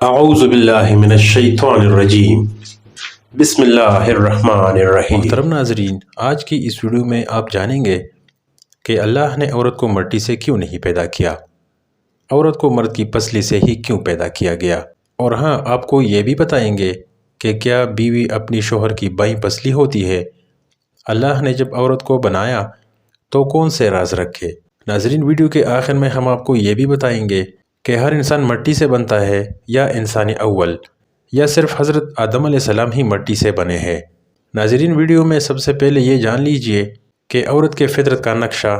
اعوذ باللہ من الشیطان الرجیم بسم اللہ الرحمن الرحیم۔ محترم ناظرین، آج کی اس ویڈیو میں آپ جانیں گے کہ اللہ نے عورت کو مٹی سے کیوں نہیں پیدا کیا، عورت کو مرد کی پسلی سے ہی کیوں پیدا کیا گیا، اور ہاں آپ کو یہ بھی بتائیں گے کہ کیا بیوی اپنی شوہر کی بائیں پسلی ہوتی ہے۔ اللہ نے جب عورت کو بنایا تو کون سے راز رکھے۔ ناظرین، ویڈیو کے آخر میں ہم آپ کو یہ بھی بتائیں گے کہ ہر انسان مٹی سے بنتا ہے یا انسان اول، یا صرف حضرت آدم علیہ السلام ہی مٹی سے بنے ہیں۔ ناظرین، ویڈیو میں سب سے پہلے یہ جان لیجئے کہ عورت کے فطرت کا نقشہ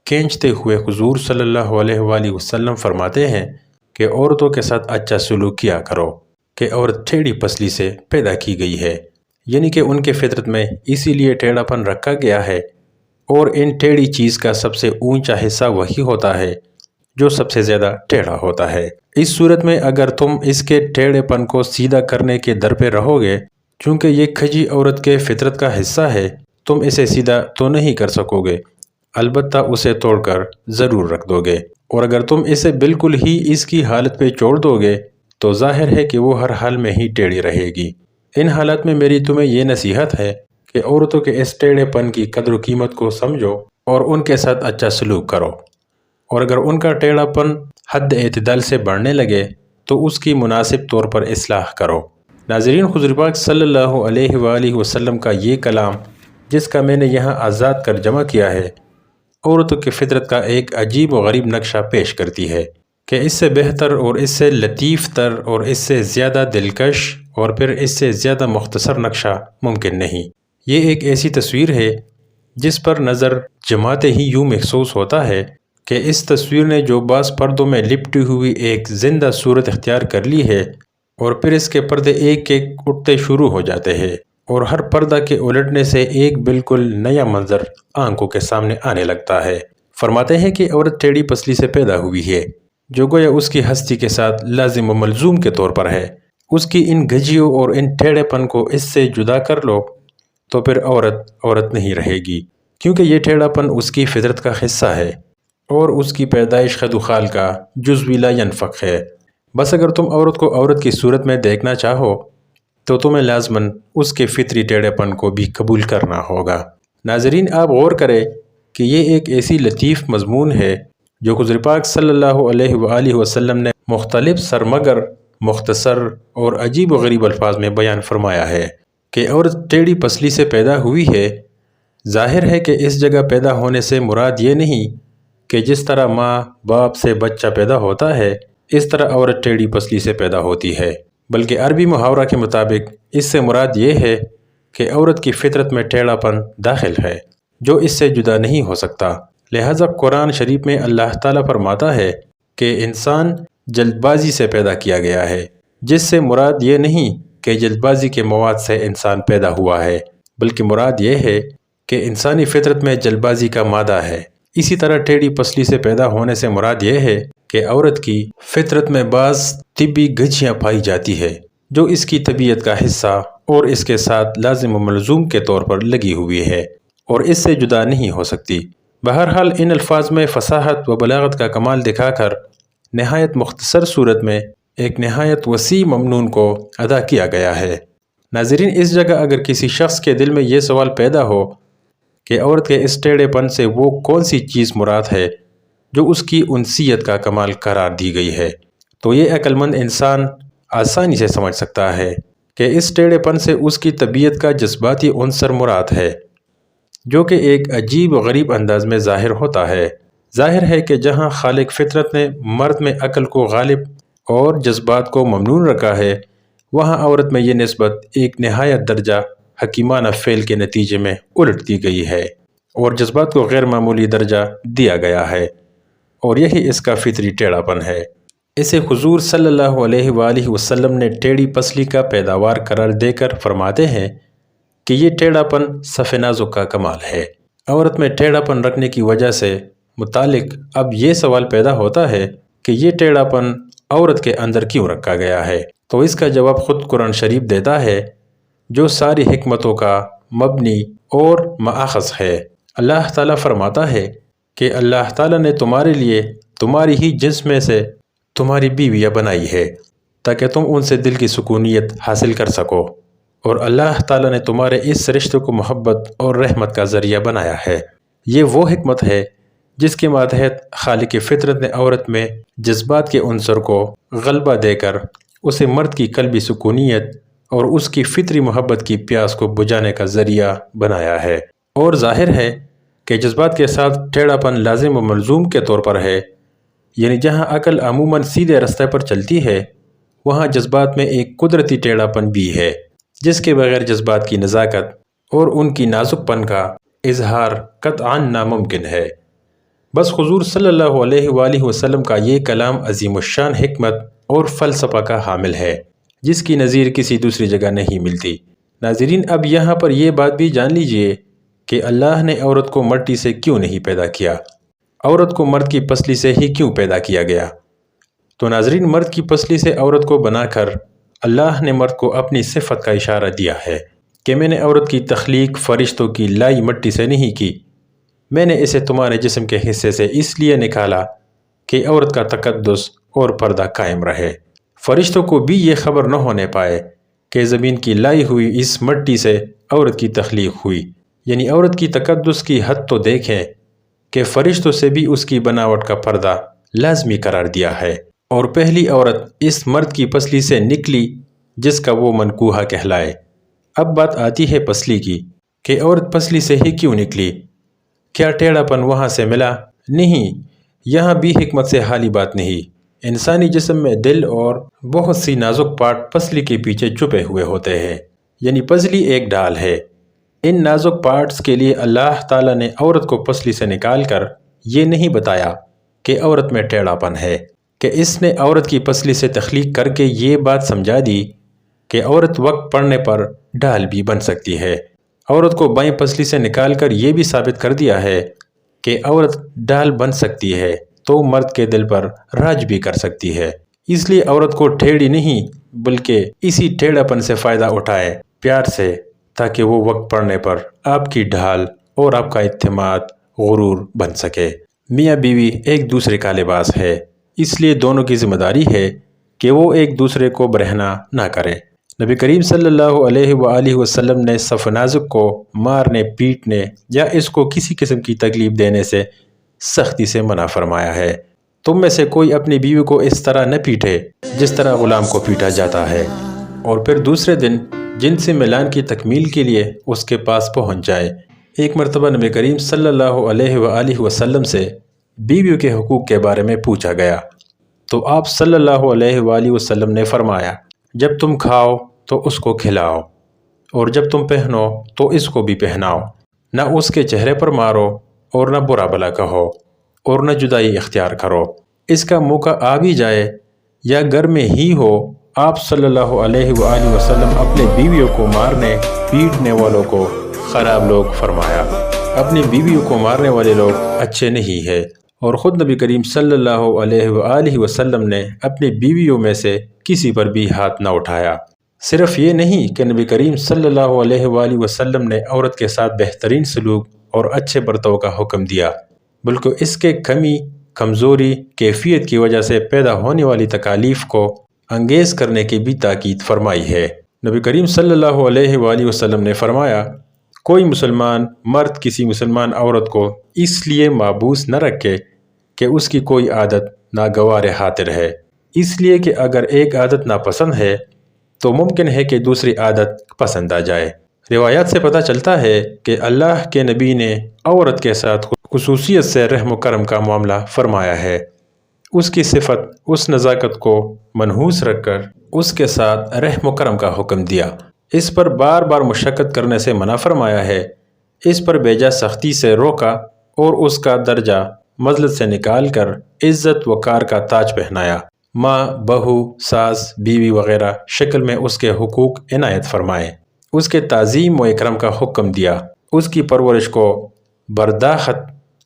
کھینچتے ہوئے حضور صلی اللہ علیہ وآلہ وسلم فرماتے ہیں کہ عورتوں کے ساتھ اچھا سلوک کیا کرو، کہ عورت ٹیڑھی پسلی سے پیدا کی گئی ہے، یعنی کہ ان کے فطرت میں اسی لیے ٹیڑھا پن رکھا گیا ہے، اور ان ٹیڑھی چیز کا سب سے اونچا حصہ وہی ہوتا ہے جو سب سے زیادہ ٹیڑھا ہوتا ہے۔ اس صورت میں اگر تم اس کے ٹیڑھے پن کو سیدھا کرنے کے در پہ رہو گے، چونکہ یہ کھجی عورت کے فطرت کا حصہ ہے، تم اسے سیدھا تو نہیں کر سکو گے، البتہ اسے توڑ کر ضرور رکھ دو گے، اور اگر تم اسے بالکل ہی اس کی حالت پہ چھوڑ دو گے تو ظاہر ہے کہ وہ ہر حال میں ہی ٹیڑھی رہے گی۔ ان حالات میں میری تمہیں یہ نصیحت ہے کہ عورتوں کے اس ٹیڑھے پن کی قدر و قیمت کو سمجھو اور ان کے ساتھ اچھا سلوک کرو، اور اگر ان کا ٹیڑھا پن حد اعتدال سے بڑھنے لگے تو اس کی مناسب طور پر اصلاح کرو۔ ناظرین، حضور پاک صلی اللہ علیہ وآلہ وسلم کا یہ کلام، جس کا میں نے یہاں آزاد کر جمع کیا ہے، عورتوں کی فطرت کا ایک عجیب و غریب نقشہ پیش کرتی ہے کہ اس سے بہتر اور اس سے لطیف تر اور اس سے زیادہ دلکش اور پھر اس سے زیادہ مختصر نقشہ ممکن نہیں۔ یہ ایک ایسی تصویر ہے جس پر نظر جماتے ہی یوں محسوس ہوتا ہے کہ اس تصویر نے جو بعض پردوں میں لپٹی ہوئی ایک زندہ صورت اختیار کر لی ہے، اور پھر اس کے پردے ایک ایک اٹھتے شروع ہو جاتے ہیں، اور ہر پردہ کے الٹنے سے ایک بالکل نیا منظر آنکھوں کے سامنے آنے لگتا ہے۔ فرماتے ہیں کہ عورت ٹیڑھی پسلی سے پیدا ہوئی ہے، جو گویا اس کی ہستی کے ساتھ لازم و ملزوم کے طور پر ہے۔ اس کی ان گھجیوں اور ان ٹیڑھے پن کو اس سے جدا کر لو تو پھر عورت نہیں رہے گی، کیونکہ یہ ٹیڑھا پن اس کی فطرت کا حصہ ہے اور اس کی پیدائش خد و خال کا جزوی لا ینفق ہے۔ بس اگر تم عورت کو عورت کی صورت میں دیکھنا چاہو تو تمہیں لازماً اس کے فطری ٹیڑھے پن کو بھی قبول کرنا ہوگا۔ ناظرین، آپ غور کریں کہ یہ ایک ایسی لطیف مضمون ہے جو حضور پاک صلی اللہ علیہ وآلہ وسلم نے مختلف سرمگر، مختصر اور عجیب و غریب الفاظ میں بیان فرمایا ہے کہ عورت ٹیڑھی پسلی سے پیدا ہوئی ہے۔ ظاہر ہے کہ اس جگہ پیدا ہونے سے مراد یہ نہیں کہ جس طرح ماں باپ سے بچہ پیدا ہوتا ہے اس طرح عورت ٹیڑھی پسلی سے پیدا ہوتی ہے، بلکہ عربی محاورہ کے مطابق اس سے مراد یہ ہے کہ عورت کی فطرت میں ٹیڑھا پن داخل ہے جو اس سے جدا نہیں ہو سکتا۔ لہٰذا قرآن شریف میں اللہ تعالیٰ فرماتا ہے کہ انسان جلد بازی سے پیدا کیا گیا ہے، جس سے مراد یہ نہیں کہ جلد بازی کے مواد سے انسان پیدا ہوا ہے، بلکہ مراد یہ ہے کہ انسانی فطرت میں جلد بازی کا مادہ ہے۔ اسی طرح ٹیڑھی پسلی سے پیدا ہونے سے مراد یہ ہے کہ عورت کی فطرت میں بعض طبی گھچیاں پائی جاتی ہے جو اس کی طبیعت کا حصہ اور اس کے ساتھ لازم و ملزوم کے طور پر لگی ہوئی ہے اور اس سے جدا نہیں ہو سکتی۔ بہرحال ان الفاظ میں فصاحت و بلاغت کا کمال دکھا کر نہایت مختصر صورت میں ایک نہایت وسیع مضمون کو ادا کیا گیا ہے۔ ناظرین، اس جگہ اگر کسی شخص کے دل میں یہ سوال پیدا ہو کہ عورت کے اس ٹیڑھے پن سے وہ کون سی چیز مراد ہے جو اس کی انسیت کا کمال قرار دی گئی ہے، تو یہ عقل مند انسان آسانی سے سمجھ سکتا ہے کہ اس ٹیڑھے پن سے اس کی طبیعت کا جذباتی عنصر مراد ہے، جو کہ ایک عجیب و غریب انداز میں ظاہر ہوتا ہے۔ ظاہر ہے کہ جہاں خالق فطرت نے مرد میں عقل کو غالب اور جذبات کو ممنون رکھا ہے، وہاں عورت میں یہ نسبت ایک نہایت درجہ حکیمانہ فعل کے نتیجے میں الٹ دی گئی ہے اور جذبات کو غیر معمولی درجہ دیا گیا ہے، اور یہی اس کا فطری ٹیڑھا پن ہے۔ اسے حضور صلی اللہ علیہ وآلہ وسلم نے ٹیڑھی پسلی کا پیداوار قرار دے کر فرماتے ہیں کہ یہ ٹیڑھا پن صف نازک کا کمال ہے۔ عورت میں ٹیڑھا پن رکھنے کی وجہ سے متعلق اب یہ سوال پیدا ہوتا ہے کہ یہ ٹیڑھا پن عورت کے اندر کیوں رکھا گیا ہے، تو اس کا جواب خود قرآن شریف دیتا ہے جو ساری حکمتوں کا مبنی اور ماخذ ہے۔ اللہ تعالیٰ فرماتا ہے کہ اللہ تعالیٰ نے تمہارے لیے تمہاری ہی جنس میں سے تمہاری بیویاں بنائی ہے، تاکہ تم ان سے دل کی سکونیت حاصل کر سکو، اور اللہ تعالیٰ نے تمہارے اس رشتے کو محبت اور رحمت کا ذریعہ بنایا ہے۔ یہ وہ حکمت ہے جس کے ماتحت خالق فطرت نے عورت میں جذبات کے عنصر کو غلبہ دے کر اسے مرد کی قلبی سکونیت اور اس کی فطری محبت کی پیاس کو بجھانے کا ذریعہ بنایا ہے۔ اور ظاہر ہے کہ جذبات کے ساتھ ٹیڑھا پن لازم و ملزوم کے طور پر ہے، یعنی جہاں عقل عموماً سیدھے راستے پر چلتی ہے وہاں جذبات میں ایک قدرتی ٹیڑھا پن بھی ہے، جس کے بغیر جذبات کی نزاکت اور ان کی نازک پن کا اظہار قطعاً ناممکن ہے۔ بس حضور صلی اللہ علیہ وآلہ وسلم کا یہ کلام عظیم الشان حکمت اور فلسفہ کا حامل ہے، جس کی نظیر کسی دوسری جگہ نہیں ملتی۔ ناظرین، اب یہاں پر یہ بات بھی جان لیجئے کہ اللہ نے عورت کو مٹی سے کیوں نہیں پیدا کیا، عورت کو مرد کی پسلی سے ہی کیوں پیدا کیا گیا؟ تو ناظرین، مرد کی پسلی سے عورت کو بنا کر اللہ نے مرد کو اپنی صفت کا اشارہ دیا ہے کہ میں نے عورت کی تخلیق فرشتوں کی لائی مٹی سے نہیں کی، میں نے اسے تمہارے جسم کے حصے سے اس لیے نکالا کہ عورت کا تقدس اور پردہ قائم رہے۔ فرشتوں کو بھی یہ خبر نہ ہونے پائے کہ زمین کی لائی ہوئی اس مٹی سے عورت کی تخلیق ہوئی، یعنی عورت کی تقدس کی حد تو دیکھیں کہ فرشتوں سے بھی اس کی بناوٹ کا پردہ لازمی قرار دیا ہے، اور پہلی عورت اس مرد کی پسلی سے نکلی جس کا وہ منکوحہ کہلائے۔ اب بات آتی ہے پسلی کی کہ عورت پسلی سے ہی کیوں نکلی؟ کیا ٹیڑھا پن وہاں سے ملا؟ نہیں، یہاں بھی حکمت سے خالی بات نہیں۔ انسانی جسم میں دل اور بہت سی نازک پارٹ پسلی کے پیچھے چھپے ہوئے ہوتے ہیں، یعنی پسلی ایک ڈھال ہے۔ ان نازک پارٹس کے لیے اللہ تعالیٰ نے عورت کو پسلی سے نکال کر یہ نہیں بتایا کہ عورت میں ٹیڑھا پن ہے، کہ اس نے عورت کی پسلی سے تخلیق کر کے یہ بات سمجھا دی کہ عورت وقت پڑنے پر ڈھال بھی بن سکتی ہے۔ عورت کو بائیں پسلی سے نکال کر یہ بھی ثابت کر دیا ہے کہ عورت ڈھال بن سکتی ہے تو مرد کے دل پر راج بھی کر سکتی ہے۔ اس لیے عورت کو ٹیڑھی نہیں بلکہ اسی ٹیڑھا پن سے فائدہ اٹھائے پیار سے، تاکہ وہ وقت پڑنے پر آپ کی ڈھال اور آپ کا اعتماد غرور بن سکے۔ میاں بیوی ایک دوسرے کا لباس ہے، اس لیے دونوں کی ذمہ داری ہے کہ وہ ایک دوسرے کو برہنہ نہ کرے۔ نبی کریم صلی اللہ علیہ وآلہ وسلم نے صف نازک کو مارنے، پیٹنے یا اس کو کسی قسم کی تکلیف دینے سے سختی سے منع فرمایا ہے۔ تم میں سے کوئی اپنی بیوی کو اس طرح نہ پیٹے جس طرح غلام کو پیٹا جاتا ہے، اور پھر دوسرے دن جنسی ملان کی تکمیل کے لیے اس کے پاس پہنچ جائے۔ ایک مرتبہ نبی کریم صلی اللہ علیہ وآلہ وسلم سے بیویوں کے حقوق کے بارے میں پوچھا گیا تو آپ صلی اللہ علیہ وآلہ وسلم نے فرمایا، جب تم کھاؤ تو اس کو کھلاؤ، اور جب تم پہنو تو اس کو بھی پہناؤ، نہ اس کے چہرے پر مارو اور نہ برا بھلا کہو اور نہ جدائی اختیار کرو۔ اس کا موقع آ بھی جائے یا گھر میں ہی ہو، آپ صلی اللہ علیہ وآلہ وسلم اپنے بیویوں کو مارنے پیٹنے والوں کو خراب لوگ فرمایا۔ اپنی بیویوں کو مارنے والے لوگ اچھے نہیں ہیں، اور خود نبی کریم صلی اللہ علیہ وآلہ وسلم نے اپنی بیویوں میں سے کسی پر بھی ہاتھ نہ اٹھایا۔ صرف یہ نہیں کہ نبی کریم صلی اللہ علیہ وآلہ وسلم نے عورت کے ساتھ بہترین سلوک اور اچھے برتاؤ کا حکم دیا، بلکہ اس کے کمی، کمزوری، کیفیت کی وجہ سے پیدا ہونے والی تکالیف کو انگیز کرنے کی بھی تاکید فرمائی ہے۔ نبی کریم صلی اللہ علیہ وآلہ وسلم نے فرمایا، کوئی مسلمان مرد کسی مسلمان عورت کو اس لیے محبوس نہ رکھے کہ اس کی کوئی عادت ناگوار خاطر ہے، اس لیے کہ اگر ایک عادت ناپسند ہے تو ممکن ہے کہ دوسری عادت پسند آ جائے۔ روایات سے پتہ چلتا ہے کہ اللہ کے نبی نے عورت کے ساتھ خصوصیت سے رحم و کرم کا معاملہ فرمایا ہے، اس کی صفت، اس نزاکت کو منحوس رکھ کر اس کے ساتھ رحم و کرم کا حکم دیا، اس پر بار بار مشقت کرنے سے منع فرمایا ہے، اس پر بیجا سختی سے روکا اور اس کا درجہ مذلت سے نکال کر عزت وقار کا تاج پہنایا۔ ماں، بہو، ساس، بیوی وغیرہ شکل میں اس کے حقوق عنایت فرمائے، اس کے تعظیم و اکرام کا حکم دیا، اس کی پرورش کو برداشت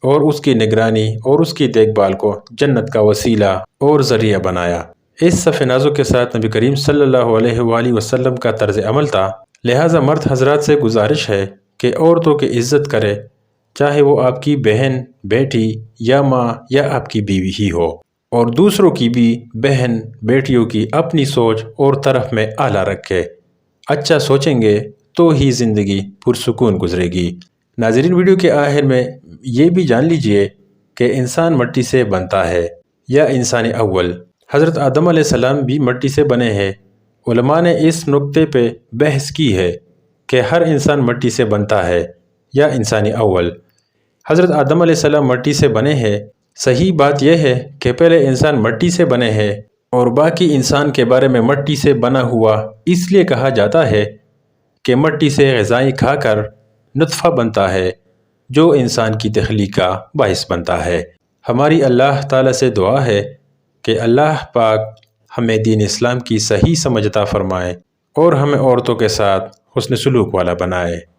اور اس کی نگرانی اور اس کی دیکھ بھال کو جنت کا وسیلہ اور ذریعہ بنایا۔ اس صف نازک کے ساتھ نبی کریم صلی اللہ علیہ وآلہ وسلم کا طرز عمل تھا، لہٰذا مرد حضرات سے گزارش ہے کہ عورتوں کی عزت کرے، چاہے وہ آپ کی بہن، بیٹی یا ماں یا آپ کی بیوی ہی ہو۔ اور دوسروں کی بھی بہن بیٹیوں کی اپنی سوچ اور طرف میں اعلیٰ رکھے۔ اچھا سوچیں گے تو ہی زندگی پرسکون گزرے گی۔ ناظرین، ویڈیو کے آخر میں یہ بھی جان لیجئے کہ انسان مٹی سے بنتا ہے یا انسان اول حضرت آدم علیہ السلام بھی مٹی سے بنے ہیں۔ علماء نے اس نقطے پہ بحث کی ہے کہ ہر انسان مٹی سے بنتا ہے یا انسان اول۔ حضرت آدم علیہ السلام مٹی سے بنے ہیں۔ صحیح بات یہ ہے کہ پہلے انسان مٹی سے بنے ہیں اور باقی انسان کے بارے میں مٹی سے بنا ہوا اس لیے کہا جاتا ہے کہ مٹی سے غذائیں کھا کر نطفہ بنتا ہے جو انسان کی تخلیق کا باعث بنتا ہے۔ ہماری اللہ تعالیٰ سے دعا ہے کہ اللہ پاک ہمیں دین اسلام کی صحیح سمجھ عطا فرمائے اور ہمیں عورتوں کے ساتھ حسن سلوک والا بنائے۔